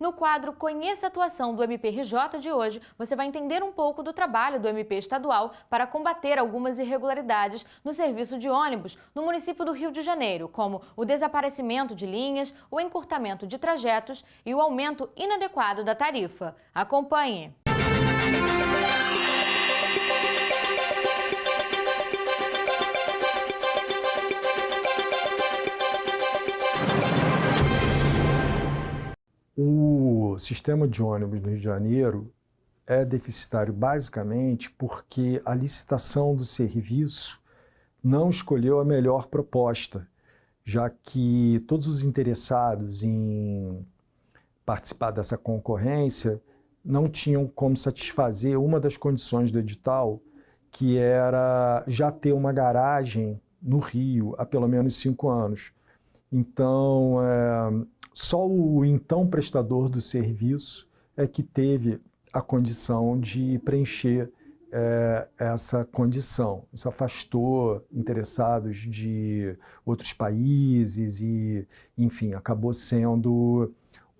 No quadro Conheça a Atuação do MPRJ de hoje, você vai entender um pouco do trabalho do MP estadual para combater algumas irregularidades no serviço de ônibus no município do Rio de Janeiro, como o desaparecimento de linhas, o encurtamento de trajetos e o aumento inadequado da tarifa. Acompanhe! O sistema de ônibus no Rio de Janeiro é deficitário basicamente porque a licitação do serviço não escolheu a melhor proposta, já que todos os interessados em participar dessa concorrência não tinham como satisfazer uma das condições do edital, que era já ter uma garagem no Rio há pelo menos 5 anos. Então, só o então prestador do serviço é que teve a condição de preencher essa condição. Isso afastou interessados de outros países e, enfim, acabou sendo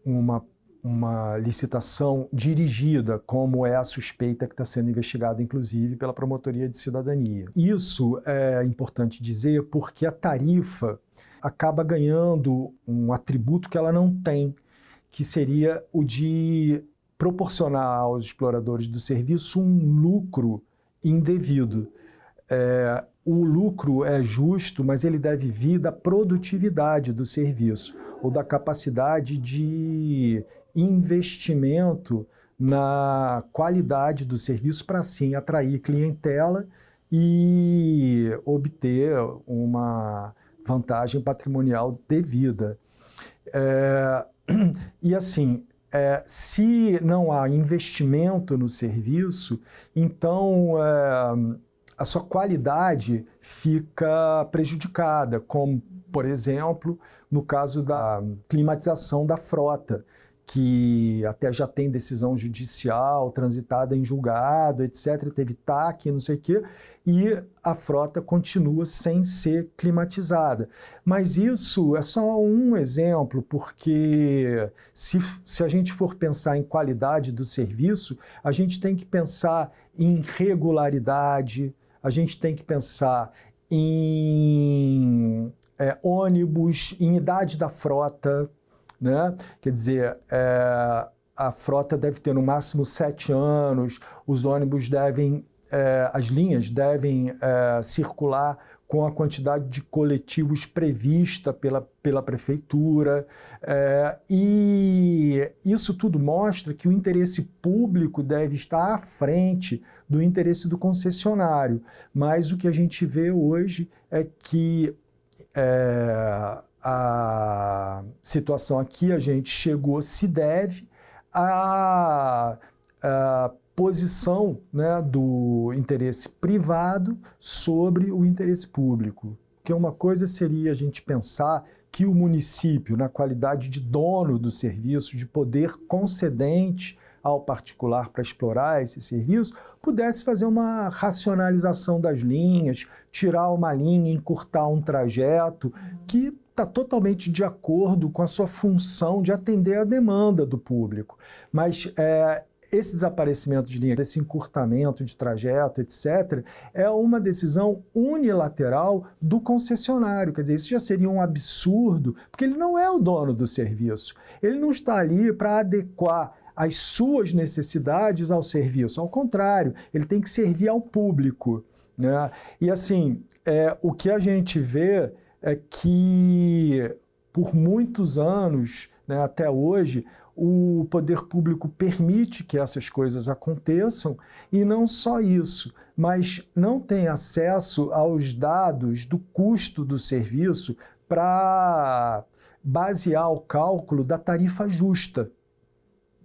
uma licitação dirigida, como é a suspeita que está sendo investigada, inclusive, pela Promotoria de Cidadania. Isso é importante dizer porque a tarifa acaba ganhando um atributo que ela não tem, que seria o de proporcionar aos exploradores do serviço um lucro indevido. O lucro é justo, mas ele deve vir da produtividade do serviço, ou da capacidade de investimento na qualidade do serviço para, assim, atrair clientela e obter uma vantagem patrimonial devida. E assim, se não há investimento no serviço, então a sua qualidade fica prejudicada, como, por exemplo, no caso da climatização da frota, que até já tem decisão judicial, transitada em julgado, etc., teve TAC, não sei o quê, e a frota continua sem ser climatizada. Mas isso é só um exemplo, porque se a gente for pensar em qualidade do serviço, a gente tem que pensar em regularidade, a gente tem que pensar em ônibus, em idade da frota, né? Quer dizer, a frota deve ter no máximo 7 anos, os ônibus devem, as linhas devem circular com a quantidade de coletivos prevista pela prefeitura, e isso tudo mostra que o interesse público deve estar à frente do interesse do concessionário, mas o que a gente vê hoje é que a situação a que a gente chegou se deve à posição, né, do interesse privado sobre o interesse público. Porque uma coisa seria a gente pensar que o município, na qualidade de dono do serviço, de poder concedente ao particular para explorar esse serviço, pudesse fazer uma racionalização das linhas, tirar uma linha, encurtar um trajeto, que está totalmente de acordo com a sua função de atender a demanda do público. Mas esse desaparecimento de linha, esse encurtamento de trajeto, etc., é uma decisão unilateral do concessionário. Quer dizer, isso já seria um absurdo, porque ele não é o dono do serviço. Ele não está ali para adequar as suas necessidades ao serviço. Ao contrário, ele tem que servir ao público, né? E assim, o que a gente vê é que, por muitos anos, né, até hoje, o poder público permite que essas coisas aconteçam, e não só isso, mas não tem acesso aos dados do custo do serviço para basear o cálculo da tarifa justa,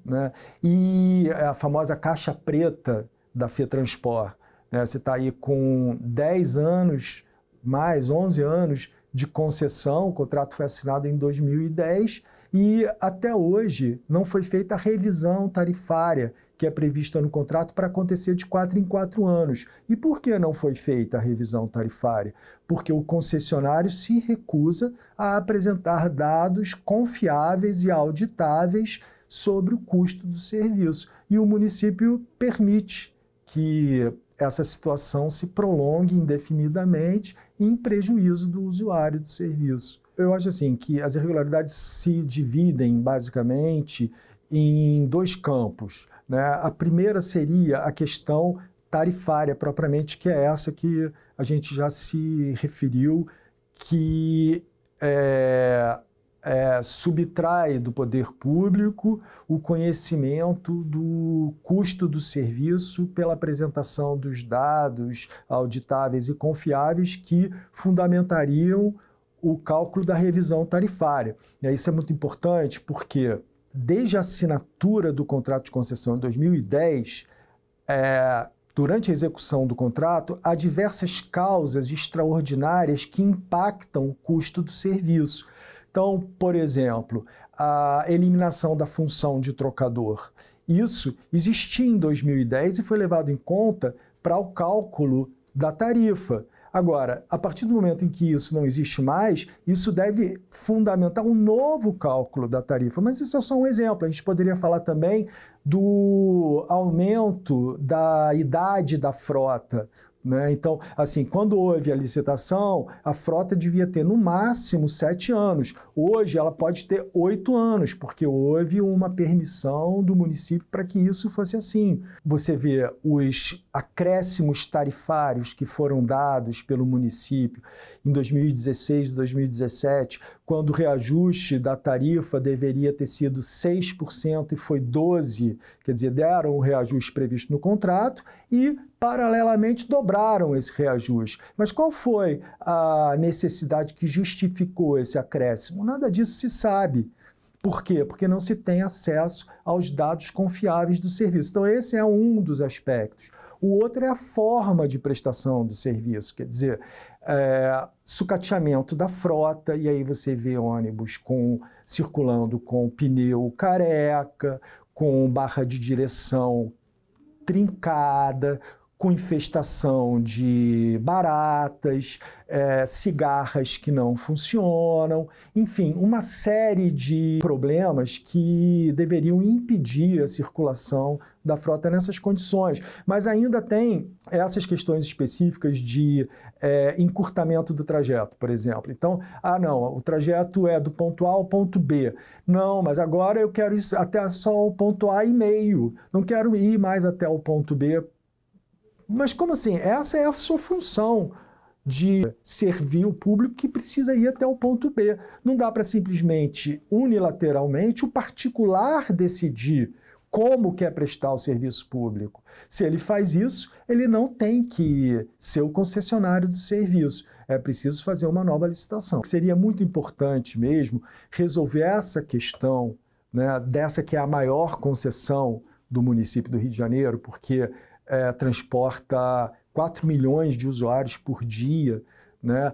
né? E a famosa caixa preta da FETranspor, né? Você está aí com 10 anos, mais 11 anos de concessão, o contrato foi assinado em 2010, e até hoje não foi feita a revisão tarifária que é prevista no contrato para acontecer de 4 em 4 anos. E por que não foi feita a revisão tarifária? Porque o concessionário se recusa a apresentar dados confiáveis e auditáveis sobre o custo do serviço. E o município permite que essa situação se prolongue indefinidamente em prejuízo do usuário do serviço. Eu acho assim que as irregularidades se dividem basicamente em dois campos, né? A primeira seria a questão tarifária propriamente, que é essa que a gente já se referiu, que subtrai do poder público o conhecimento do custo do serviço pela apresentação dos dados auditáveis e confiáveis que fundamentariam o cálculo da revisão tarifária. E isso é muito importante porque, desde a assinatura do contrato de concessão em 2010, durante a execução do contrato, há diversas causas extraordinárias que impactam o custo do serviço. Então, por exemplo, a eliminação da função de trocador. Isso existia em 2010 e foi levado em conta para o cálculo da tarifa. Agora, a partir do momento em que isso não existe mais, isso deve fundamentar um novo cálculo da tarifa. Mas isso é só um exemplo. A gente poderia falar também do aumento da idade da frota, né? Então, assim, quando houve a licitação, a frota devia ter no máximo 7 anos. Hoje ela pode ter 8 anos, porque houve uma permissão do município para que isso fosse assim. Você vê os acréscimos tarifários que foram dados pelo município em 2016 e 2017, quando o reajuste da tarifa deveria ter sido 6% e foi 12%, quer dizer, deram o reajuste previsto no contrato e, paralelamente, dobraram esse reajuste. Mas qual foi a necessidade que justificou esse acréscimo? Nada disso se sabe. Por quê? Porque não se tem acesso aos dados confiáveis do serviço. Então, esse é um dos aspectos. O outro é a forma de prestação do serviço, quer dizer, sucateamento da frota, e aí você vê ônibus circulando com pneu careca, com barra de direção trincada, com infestação de baratas, cigarras que não funcionam, enfim, uma série de problemas que deveriam impedir a circulação da frota nessas condições. Mas ainda tem essas questões específicas de encurtamento do trajeto, por exemplo. Então, não, o trajeto é do ponto A ao ponto B. Não, mas agora eu quero ir até só o ponto A e meio. Não quero ir mais até o ponto B. Mas como assim? Essa é a sua função de servir o público que precisa ir até o ponto B. Não dá para simplesmente, unilateralmente, o particular decidir como quer prestar o serviço público. Se ele faz isso, ele não tem que ser o concessionário do serviço. É preciso fazer uma nova licitação. Seria muito importante mesmo resolver essa questão, né, dessa que é a maior concessão do município do Rio de Janeiro, porque transporta 4 milhões de usuários por dia, né?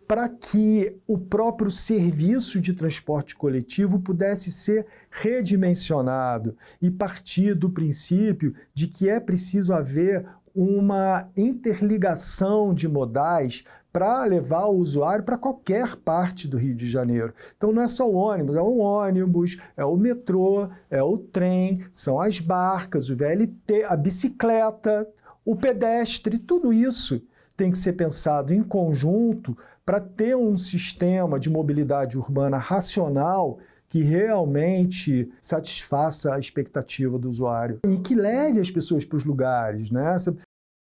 Para que o próprio serviço de transporte coletivo pudesse ser redimensionado e partir do princípio de que é preciso haver uma interligação de modais para levar o usuário para qualquer parte do Rio de Janeiro. Então não é só o ônibus, é o ônibus, é o metrô, é o trem, são as barcas, o VLT, a bicicleta, o pedestre, tudo isso tem que ser pensado em conjunto para ter um sistema de mobilidade urbana racional que realmente satisfaça a expectativa do usuário e que leve as pessoas para os lugares, né? Você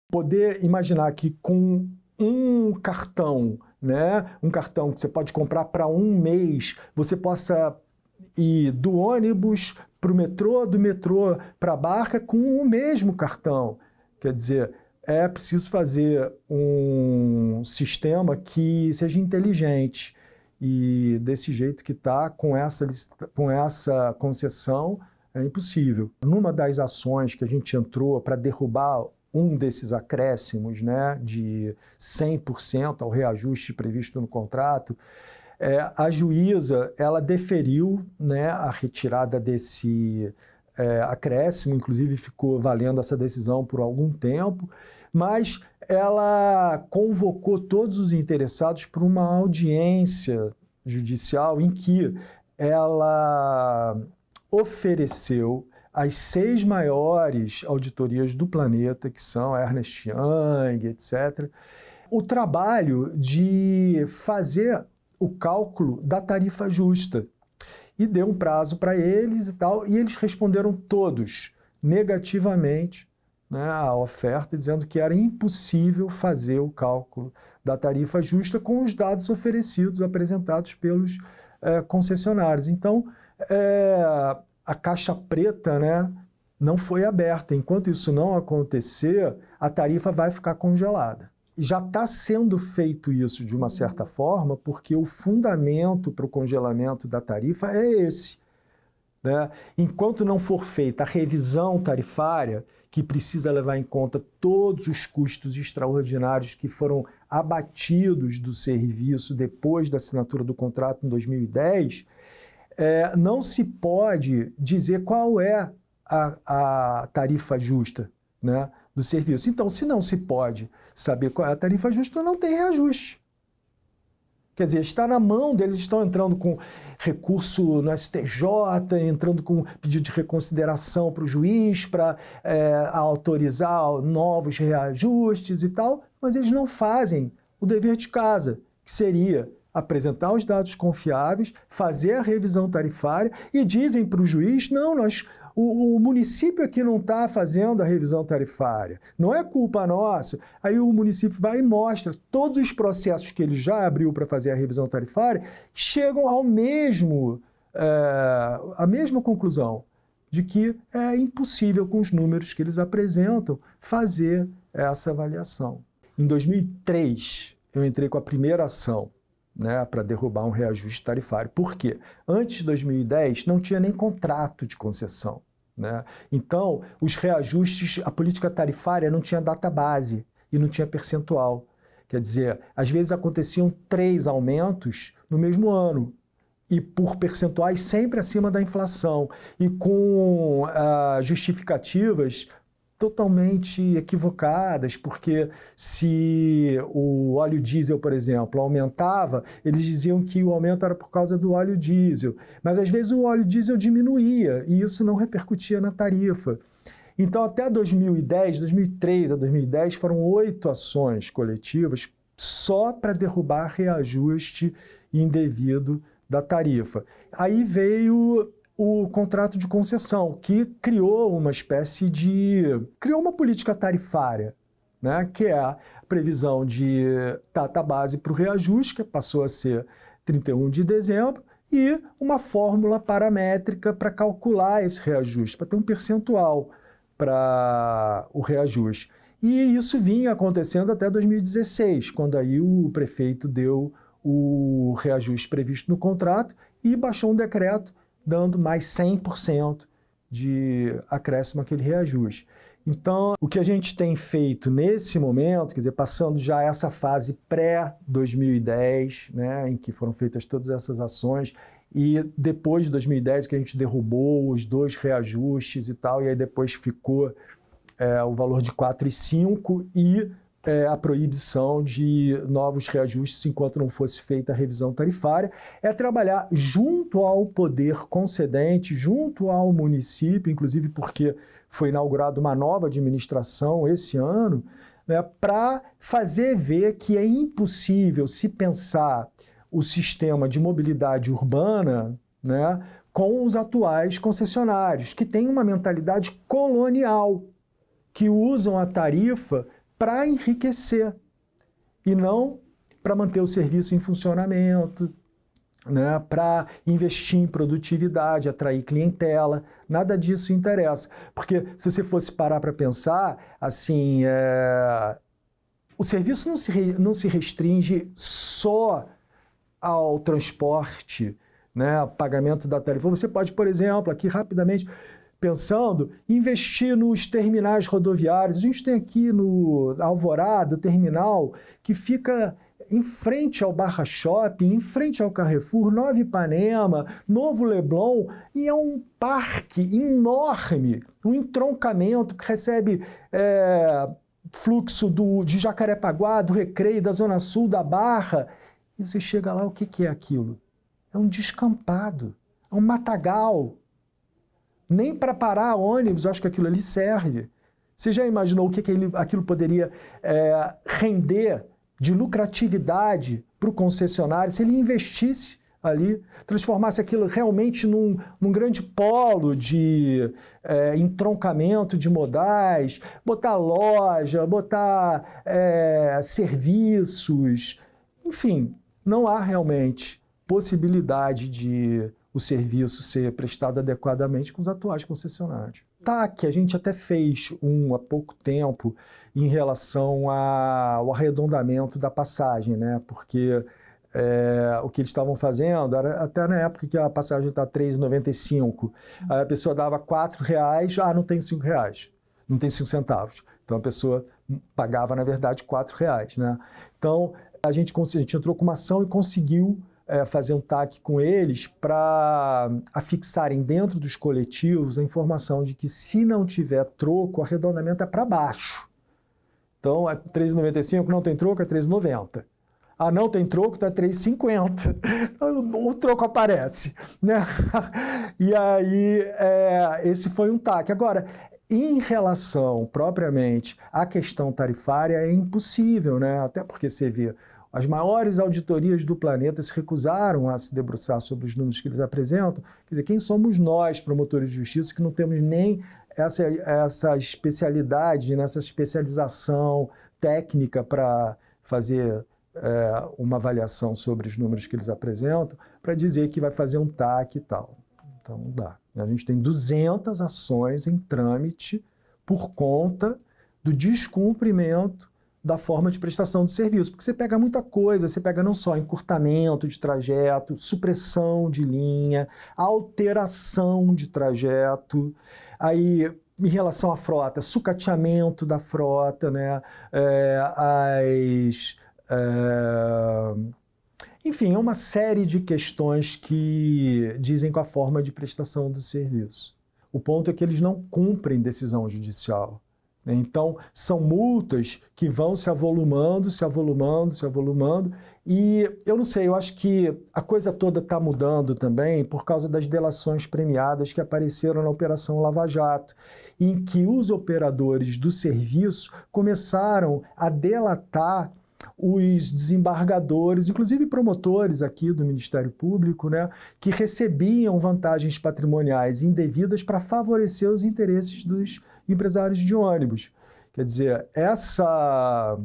poder imaginar que com um cartão, né? Um cartão que você pode comprar para um mês, você possa ir do ônibus para o metrô, do metrô para a barca com o mesmo cartão. Quer dizer, é preciso fazer um sistema que seja inteligente. E desse jeito que está, com essa concessão, é impossível. Numa das ações que a gente entrou para derrubar um desses acréscimos, né, de 100% ao reajuste previsto no contrato, a juíza ela deferiu, né, a retirada desse acréscimo, inclusive ficou valendo essa decisão por algum tempo, mas ela convocou todos os interessados para uma audiência judicial em que ela ofereceu às 6 maiores auditorias do planeta, que são a Ernst Young, etc., o trabalho de fazer o cálculo da tarifa justa. E deu um prazo para eles e tal, e eles responderam todos negativamente, né, à oferta, dizendo que era impossível fazer o cálculo da tarifa justa com os dados oferecidos, apresentados pelos concessionários. Então, a caixa preta, né, não foi aberta. Enquanto isso não acontecer, a tarifa vai ficar congelada. Já está sendo feito isso de uma certa forma, porque o fundamento para o congelamento da tarifa é esse, né? Enquanto não for feita a revisão tarifária, que precisa levar em conta todos os custos extraordinários que foram abatidos do serviço depois da assinatura do contrato em 2010, não se pode dizer qual é a tarifa justa, né, do serviço. Então, se não se pode saber qual é a tarifa justa, não tem reajuste. Quer dizer, está na mão deles, estão entrando com recurso no STJ, entrando com pedido de reconsideração para o juiz, para autorizar novos reajustes e tal, mas eles não fazem o dever de casa, que seria apresentar os dados confiáveis, fazer a revisão tarifária e dizem para o juiz, não, o município aqui não está fazendo a revisão tarifária, não é culpa nossa. Aí o município vai e mostra todos os processos que ele já abriu para fazer a revisão tarifária, chegam à mesma conclusão, de que é impossível, com os números que eles apresentam, fazer essa avaliação. Em 2003, eu entrei com a primeira ação, né, para derrubar um reajuste tarifário. Por quê? Antes de 2010, não tinha nem contrato de concessão, né? Então, os reajustes, a política tarifária não tinha data base e não tinha percentual. Quer dizer, às vezes aconteciam 3 aumentos no mesmo ano, e por percentuais sempre acima da inflação, e com justificativas totalmente equivocadas, porque se o óleo diesel, por exemplo, aumentava, eles diziam que o aumento era por causa do óleo diesel, mas às vezes o óleo diesel diminuía e isso não repercutia na tarifa. Então, até 2010, 2003 a 2010, foram 8 ações coletivas só para derrubar reajuste indevido da tarifa. Aí veio o contrato de concessão, que criou uma política tarifária, né, que é a previsão de data base para o reajuste, que passou a ser 31 de dezembro, e uma fórmula paramétrica para calcular esse reajuste, para ter um percentual para o reajuste. E isso vinha acontecendo até 2016, quando aí o prefeito deu o reajuste previsto no contrato e baixou um decreto dando mais 100% de acréscimo àquele reajuste. Então, o que a gente tem feito nesse momento, quer dizer, passando já essa fase pré-2010, né, em que foram feitas todas essas ações, e depois de 2010 que a gente derrubou os 2 reajustes e tal, e aí depois ficou o valor de 4,5 e a proibição de novos reajustes enquanto não fosse feita a revisão tarifária, é trabalhar junto ao poder concedente, junto ao município, inclusive porque foi inaugurada uma nova administração esse ano, né, para fazer ver que é impossível se pensar o sistema de mobilidade urbana, né, com os atuais concessionários, que têm uma mentalidade colonial, que usam a tarifa para enriquecer e não para manter o serviço em funcionamento, né, para investir em produtividade, atrair clientela, nada disso interessa. Porque se você fosse parar para pensar, assim, o serviço não se restringe só ao transporte, né, pagamento da tarifa. Você pode, por exemplo, aqui rapidamente, pensando, investir nos terminais rodoviários. A gente tem aqui no Alvorada, o terminal, que fica em frente ao Barra Shopping, em frente ao Carrefour, Nova Ipanema, Novo Leblon, e é um parque enorme, um entroncamento que recebe fluxo de Jacarepaguá, do Recreio, da Zona Sul, da Barra. E você chega lá, o que é aquilo? É um descampado, é um matagal. Nem para parar ônibus, eu acho que aquilo ali serve. Você já imaginou o que aquilo poderia render de lucratividade para o concessionário se ele investisse ali, transformasse aquilo realmente num grande polo de entroncamento de modais, botar loja, botar serviços, enfim, não há realmente possibilidade de o serviço ser prestado adequadamente com os atuais concessionários. Tá, que a gente até fez há pouco tempo em relação ao arredondamento da passagem, né? Porque o que eles estavam fazendo era até na época que a passagem está R$ 3,95, aí a pessoa dava R$ 4,00, não tem R$ 5,00, não tem 5 centavos. Então a pessoa pagava, na verdade, R$ 4,00, né? Então a gente entrou com uma ação e conseguiu fazer um TAC com eles para afixarem dentro dos coletivos a informação de que se não tiver troco, o arredondamento é para baixo. Então, é R$ 3,95, não tem troco, é R$ 3,90. Não tem troco, está R$ 3,50. O troco aparece, né? E aí, esse foi um TAC. Agora, em relação, propriamente, à questão tarifária, é impossível, né? Até porque você vê, as maiores auditorias do planeta se recusaram a se debruçar sobre os números que eles apresentam. Quer dizer, quem somos nós, promotores de justiça, que não temos nem essa especialidade, essa especialização técnica para fazer uma avaliação sobre os números que eles apresentam, para dizer que vai fazer um TAC e tal. Então, não dá. A gente tem 200 ações em trâmite por conta do descumprimento da forma de prestação de serviço, porque você pega muita coisa, você pega não só encurtamento de trajeto, supressão de linha, alteração de trajeto, aí em relação à frota, sucateamento da frota, né? Enfim, é uma série de questões que dizem com a forma de prestação do serviço. O ponto é que eles não cumprem decisão judicial. Então, são multas que vão se avolumando, e eu não sei, eu acho que a coisa toda está mudando também por causa das delações premiadas que apareceram na Operação Lava Jato, em que os operadores do serviço começaram a delatar os desembargadores, inclusive promotores aqui do Ministério Público, né, que recebiam vantagens patrimoniais indevidas para favorecer os interesses dos empresários de ônibus. Quer dizer, essa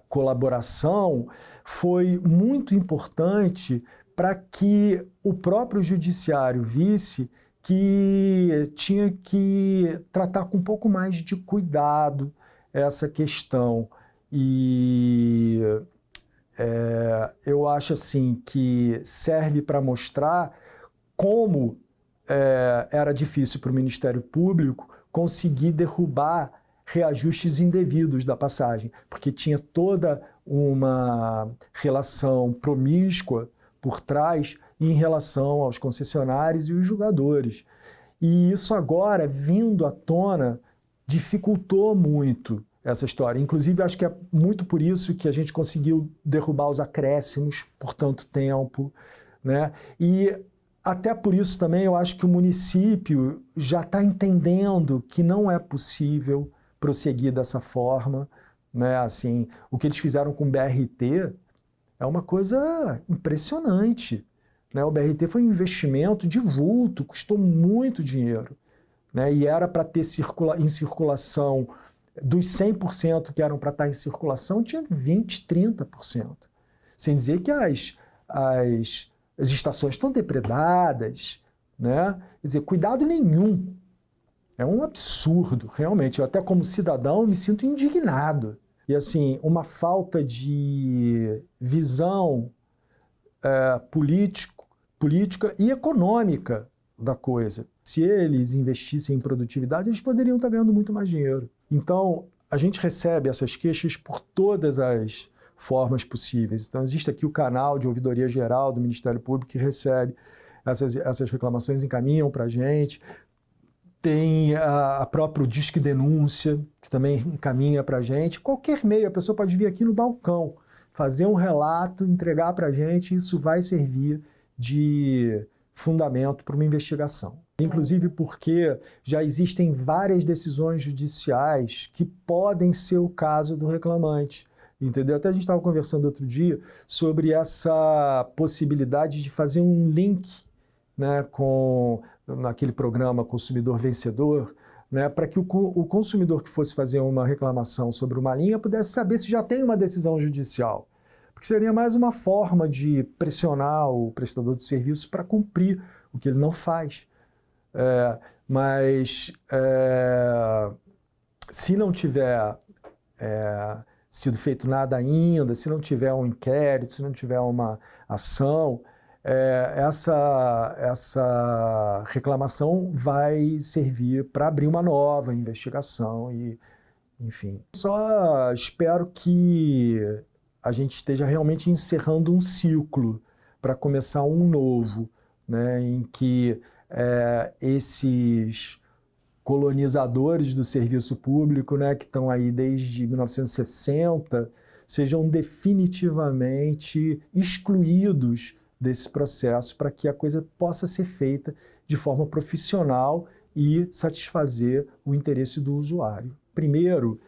colaboração foi muito importante para que o próprio judiciário visse que tinha que tratar com um pouco mais de cuidado essa questão. E eu acho assim que serve para mostrar como era difícil para o Ministério Público conseguir derrubar reajustes indevidos da passagem, porque tinha toda uma relação promíscua por trás em relação aos concessionários e os julgadores. E isso agora, vindo à tona, dificultou muito essa história. Inclusive, acho que é muito por isso que a gente conseguiu derrubar os acréscimos por tanto tempo, né? E até por isso também eu acho que o município já está entendendo que não é possível prosseguir dessa forma, né? Assim, o que eles fizeram com o BRT é uma coisa impressionante, né? O BRT foi um investimento de vulto, custou muito dinheiro, né? E era para ter em circulação, dos 100% que eram para estar em circulação, tinha 20%, 30%. Sem dizer que as estações estão depredadas, né? Quer dizer, cuidado nenhum. É um absurdo, realmente. Eu até como cidadão me sinto indignado. E assim, uma falta de visão política e econômica da coisa. Se eles investissem em produtividade, eles poderiam estar ganhando muito mais dinheiro. Então, a gente recebe essas queixas por todas as formas possíveis. Então, existe aqui o canal de ouvidoria geral do Ministério Público que recebe essas reclamações, encaminham para a gente. Tem a própria Disque Denúncia, que também encaminha para a gente. Qualquer meio, a pessoa pode vir aqui no balcão, fazer um relato, entregar para a gente, isso vai servir de fundamento para uma investigação. Inclusive porque já existem várias decisões judiciais que podem ser o caso do reclamante. Entendeu? Até a gente estava conversando outro dia sobre essa possibilidade de fazer um link, né, naquele programa Consumidor Vencedor, né, para que o consumidor que fosse fazer uma reclamação sobre uma linha pudesse saber se já tem uma decisão judicial. Porque seria mais uma forma de pressionar o prestador de serviço para cumprir o que ele não faz. Mas se não tiver sido feito nada ainda, se não tiver um inquérito, se não tiver uma ação, essa reclamação vai servir para abrir uma nova investigação e, enfim. Só espero que a gente esteja realmente encerrando um ciclo para começar um novo, né, em que esses colonizadores do serviço público, né, que estão aí desde 1960, sejam definitivamente excluídos desse processo para que a coisa possa ser feita de forma profissional e satisfazer o interesse do usuário. Primeiro,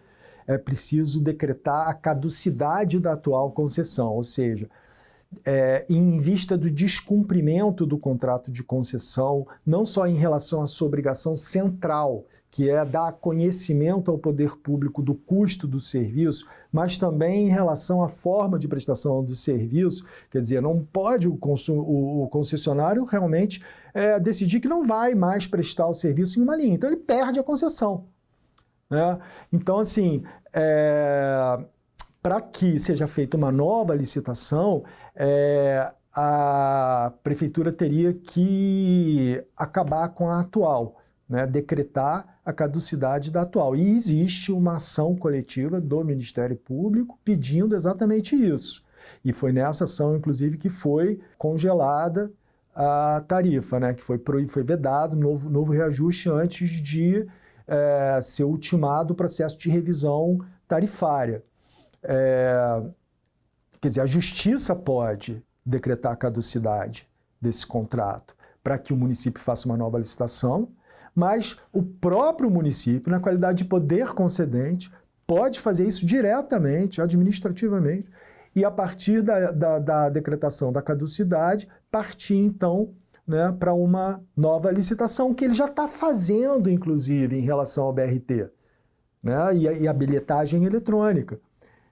é preciso decretar a caducidade da atual concessão, ou seja, em vista do descumprimento do contrato de concessão, não só em relação à sua obrigação central, que é dar conhecimento ao poder público do custo do serviço, mas também em relação à forma de prestação do serviço. Quer dizer, não pode o concessionário realmente decidir que não vai mais prestar o serviço em uma linha, então ele perde a concessão, né? Então, assim, para que seja feita uma nova licitação, a prefeitura teria que acabar com a atual, né? Decretar a caducidade da atual. E existe uma ação coletiva do Ministério Público pedindo exatamente isso. E foi nessa ação, inclusive, que foi congelada a tarifa, né? Que foi vedado novo reajuste antes de ser ultimado o processo de revisão tarifária. Quer dizer, a Justiça pode decretar a caducidade desse contrato para que o município faça uma nova licitação, mas o próprio município, na qualidade de poder concedente, pode fazer isso diretamente, administrativamente, e a partir da decretação da caducidade, partir então, né, para uma nova licitação, que ele já está fazendo, inclusive, em relação ao BRT, né, e a bilhetagem eletrônica.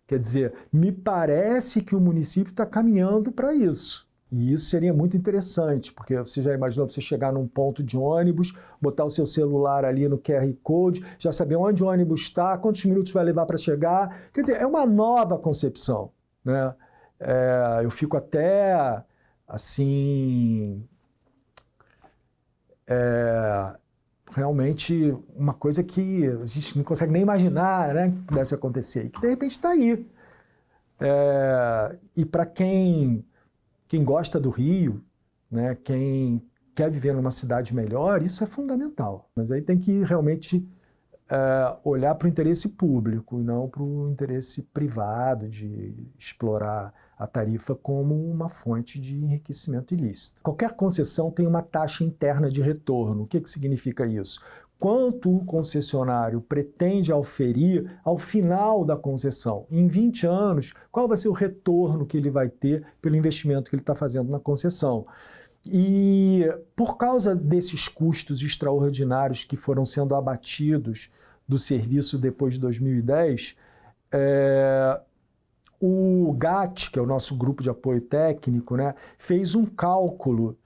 Quer dizer, me parece que o município está caminhando para isso. E isso seria muito interessante, porque você já imaginou você chegar num ponto de ônibus, botar o seu celular ali no QR Code, já saber onde o ônibus está, quantos minutos vai levar para chegar. Quer dizer, é uma nova concepção, né? Eu fico até, assim, realmente uma coisa que a gente não consegue nem imaginar, né, que pudesse acontecer, e que de repente está aí. E para quem gosta do Rio, né, quem quer viver numa cidade melhor, isso é fundamental. Mas aí tem que realmente olhar para o interesse público e não para o interesse privado de explorar a tarifa como uma fonte de enriquecimento ilícito. Qualquer concessão tem uma taxa interna de retorno. O que significa isso? Quanto o concessionário pretende auferir ao final da concessão? Em 20 anos, qual vai ser o retorno que ele vai ter pelo investimento que ele está fazendo na concessão? E por causa desses custos extraordinários que foram sendo abatidos do serviço depois de 2010, o GAT, que é o nosso grupo de apoio técnico, né, fez um cálculo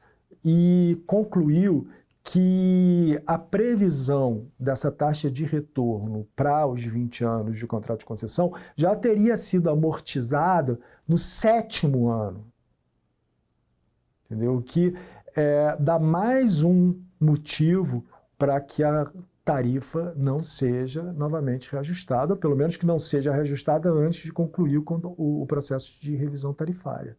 e concluiu que a previsão dessa taxa de retorno para os 20 anos de contrato de concessão já teria sido amortizada no 7º ano. Entendeu? O que dá mais um motivo para que a tarifa não seja novamente reajustada, ou pelo menos que não seja reajustada antes de concluir o processo de revisão tarifária.